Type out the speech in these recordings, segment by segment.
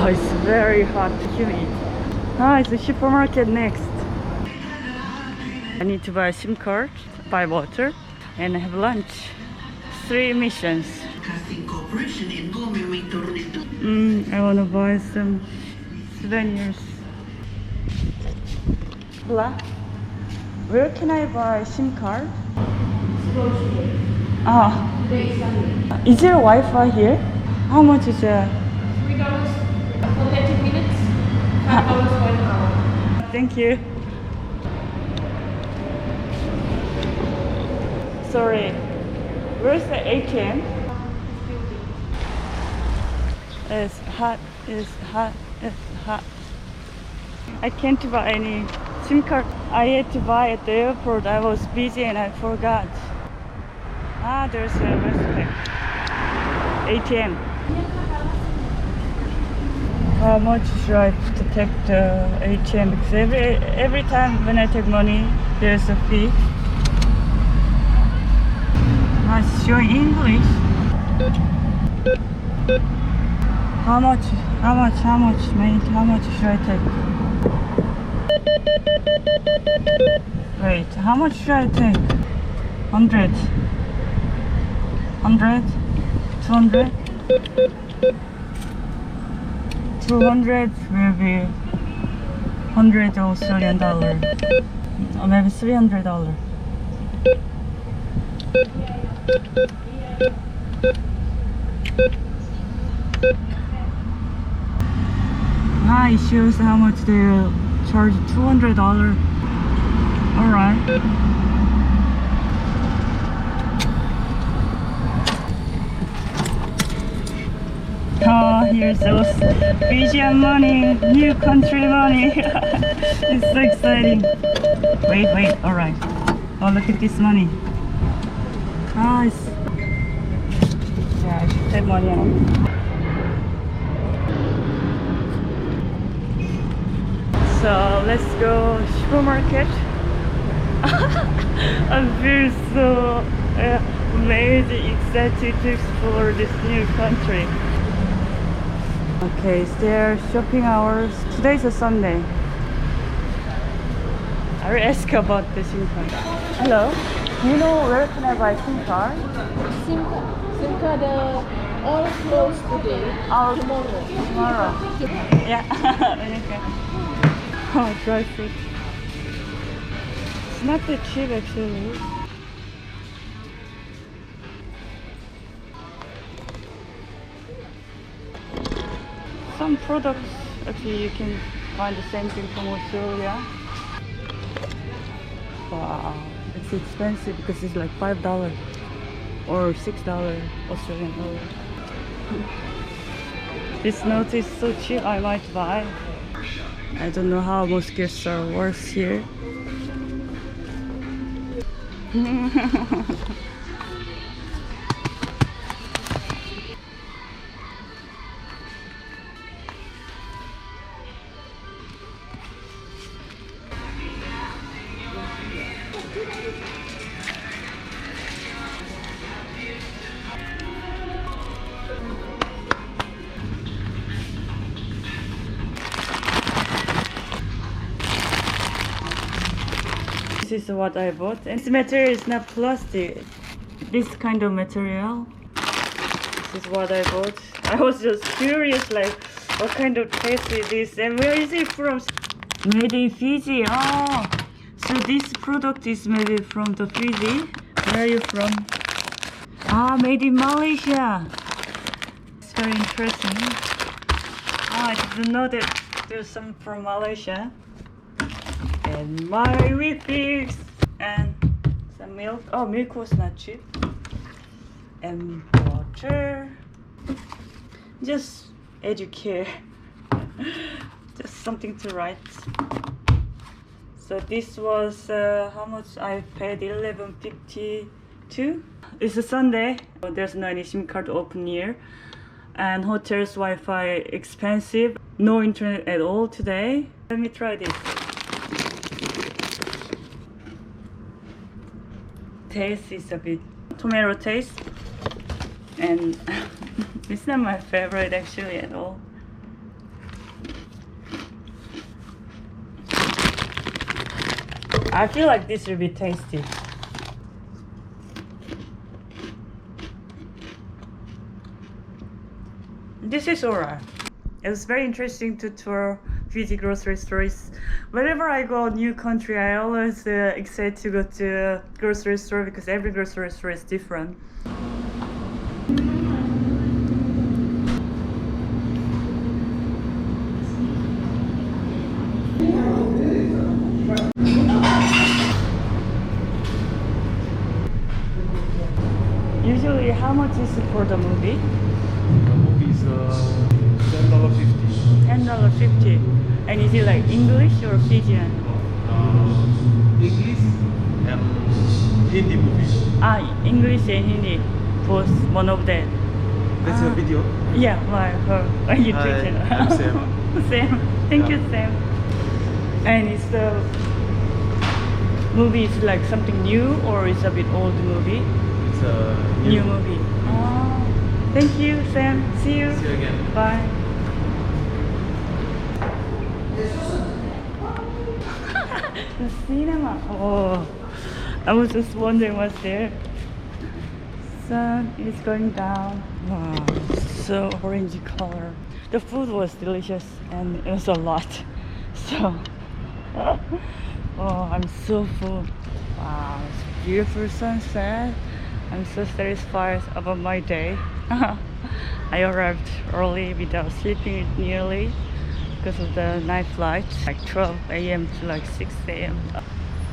Oh, it's very hot, humid. Ah, it's a supermarket next. I need to buy a SIM card, buy water, and have lunch. 3 missions. I wanna buy some souvenirs. Hola. Where can I buy SIM card? Ah. Is there Wi-Fi here? How much is it? $3 for 30 minutes, $5 for an hour. Thank you. Sorry. Where's the ATM? It's hot, it's hot, it's hot. I can't buy any SIM card. I had to buy at the airport. I was busy and I forgot. Ah, there's a restaurant. ATM. How much should I to take the ATM? Because every time when I take money, there's a fee. Ah, it's showing English. How much, mate? How much should I take? Wait, how much should I take? 100. 100? 200? 200 will be 100 Australian dollar. Or maybe $300. Ah, it shows how much they charge. $200. Alright. Oh, here's those Fijian money, new country money. It's so exciting. Wait, alright. Oh, look at this money. Ah, it's... Yeah, I should take money out. So, let's go supermarket. I feel so amazing, excited to explore this new country. Okay, it's their shopping hours. Today's a Sunday. I will ask about the SIM card. Hello, do you know where can I buy SIM card? SIM card all closed today. Oh, Tomorrow. Yeah. Okay. Oh, dry fruit. It's not that cheap actually. Some products actually you can find the same thing from Australia. Wow, it's expensive because it's like $5 or $6 Australian dollar. This note is so cheap, I might buy. I don't know how mosquitoes works here. This is what I bought, and this material is not plastic. This kind of material. This is what I bought. I was just curious, like, what kind of taste is this, and where is it from? Made in Fiji. Oh, so this product is made from the Fiji. Where are you from? Ah, made in Malaysia. It's very interesting. Ah, I didn't know that there's some from Malaysia. And my whippings and some milk. Oh, milk was not cheap. And water. Just educate. Just something to write. So this was how much I paid? $11.52. It's a Sunday. There's no any SIM card open here. And hotels Wi-Fi expensive. No internet at all today. Let me try this. Taste is a bit tomato taste, and it's not my favorite actually at all. I feel like this will be tasty. This is alright. It was very interesting to tour Fiji grocery stores. Whenever I go new country, I always excited to go to grocery store because every grocery store is different. Usually, how much is it for the movie? The movie is $10.50. $10.50. And is it like English or Fijian? English and Hindi movie. English and Hindi. Both, one of them. That's your video. Yeah, my YouTube Hi, channel. I'm Sam. Sam. Thank you, Yeah. Sam. And is the movie is like something new or is a bit old movie? It's a New movie. Oh, thank you, Sam. See you. See you again. Bye. The cinema. Oh, I was just wondering what's there. Sun is going down. Wow, so orangey color. The food was delicious and it was a lot. So, oh, I'm so full. Wow, it's beautiful sunset. I'm so satisfied about my day. I arrived early without sleeping nearly because of the night flight, like 12 a.m. to like 6 a.m.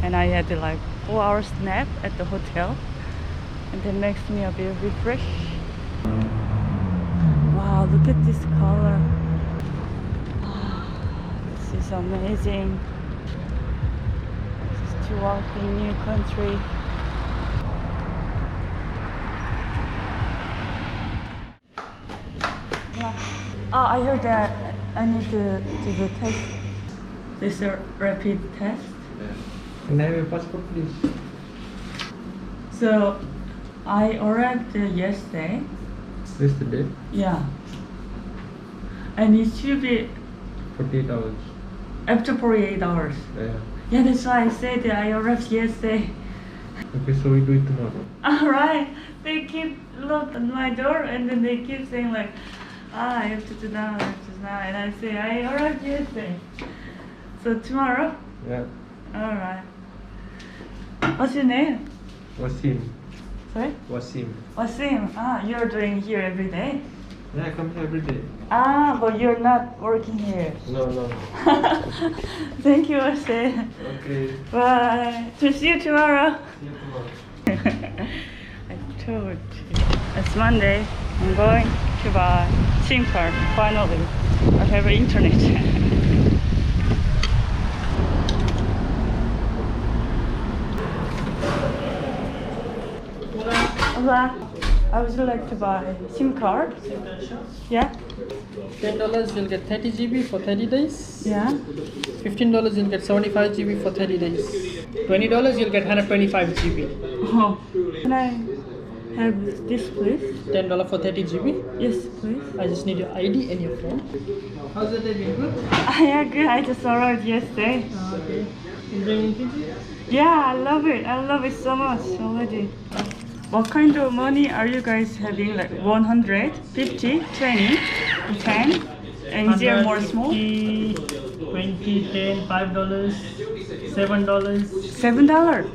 And I had like 4 hours nap at the hotel, and that makes me a bit refreshed. Wow, look at this color. This is amazing. Just to walk in a new country. Oh, I heard that I need to do the test. This is a rapid test. Can I have your passport, please? So, I arrived yesterday. Where's the date? Yeah. And it should be 48 hours. after 48 hours. Yeah. Yeah, that's why I said that I arrived yesterday. Okay, so we do it tomorrow. Alright. They keep look at my door and then they keep saying like, I have to do now, I have to do now. And I say, I arrived yesterday. So tomorrow? Yeah. Alright. What's your name? Wasim. Sorry? Wasim. Wasim. You're doing here every day? Yeah, I come here every day. But you're not working here. No, no. Thank you, Wasim. Okay. Bye. To see you tomorrow. See you tomorrow. I told you. It's Monday. I'm going to buy SIM card. Finally, I have internet. Hola. I would like to buy SIM card. Yeah. $10 you'll get 30 GB for 30 days. Yeah. $15 you'll get 75 GB for 30 days. $20 you'll get 125 GB. Oh. Can I have this, please? $10 for 30 GB. Yes, please. I just need your ID and your phone. How's the day been? Good? I agree. I just arrived yesterday. Okay. Enjoying Fiji? Yeah, I love it. I love it so much already. What kind of money are you guys having? Like 100, 50, 20, 10? And is there more small? 20, 10, $5, $7. $7?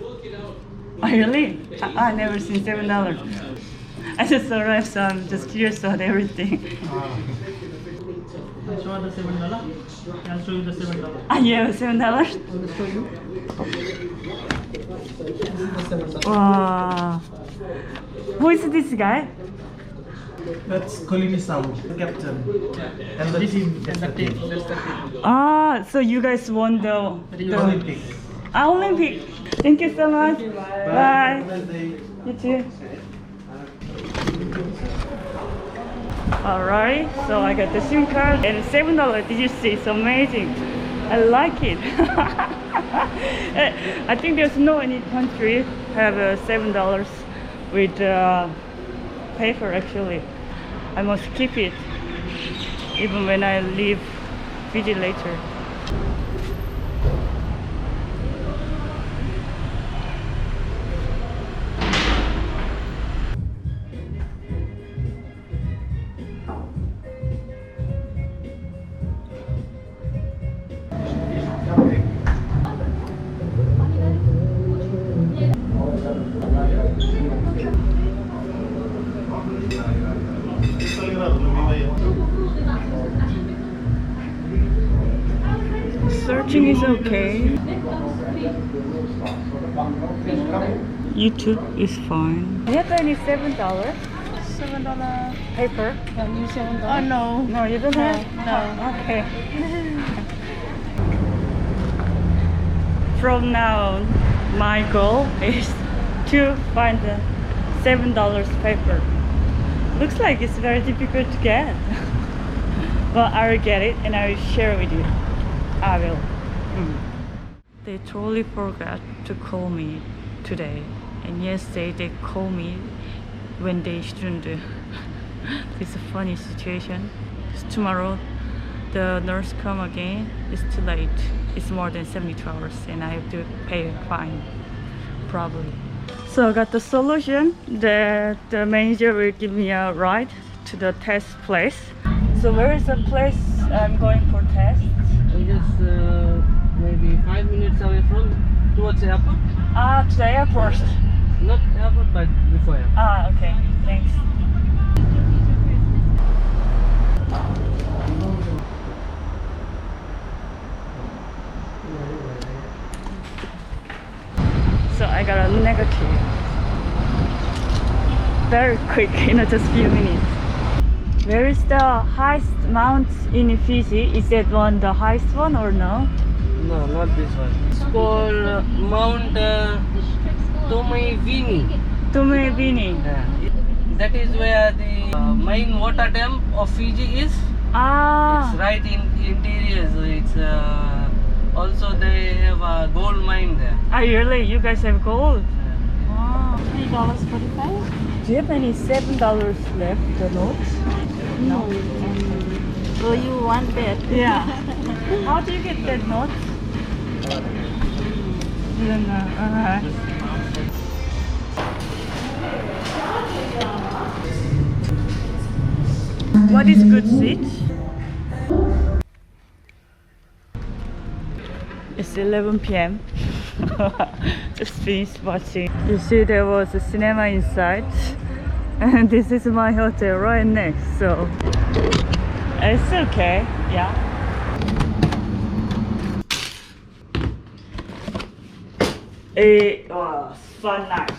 Oh, really? I never seen $7. I just arrived, so I'm just curious about everything. I'll show the $7. I'll show you the $7. Yeah, $7? I'll show you. This is the $7. Wow. Who is this guy? That's Kolinisam, captain. And the team. That's the team. That's the team. So you guys won the Olympic. Olympic. Thank you so much. Thank you, bye. Bye. Have a nice day. You too. Alright, so I got the SIM card and $7. Did you see? It's amazing. I like it. I think there's no any country have $7 with paper actually. I must keep it even when I leave Fiji later. Searching is okay. YouTube is fine. You have any $7? $7 paper? Oh no. No, you don't have? No. Okay. From now on, my goal is to find the $7 paper. Looks like it's very difficult to get. But I will get it and I will share with you. I will. They totally forgot to call me today. And yesterday they called me when they shouldn't. It's a funny situation. Tomorrow the nurse come again. It's too late. It's more than 72 hours and I have to pay a fine. Probably. So I got the solution that the manager will give me a ride to the test place. So where is the place I'm going for test? Just maybe 5 minutes away from towards the airport. To the airport. Not airport, but before airport. Okay. Thanks. So I got a negative. Very quick, just few minutes. Where is the highest mount in Fiji? Is that one the highest one or no? No, not this one. It's called Mount Tomavini. Tumevini. That is where the main water dam of Fiji is. It's right in interior. So it's also they have a gold mine there. Really? You guys have gold? Wow. $3.45? Do you have any $7 left, the notes? No. Oh, you want that? Yeah. How do you get that note? You don't know. What is good seat? It's 11 p.m. Just finished watching. You see there was a cinema inside. And this is my hotel right next, so it's okay, yeah. It was fun night.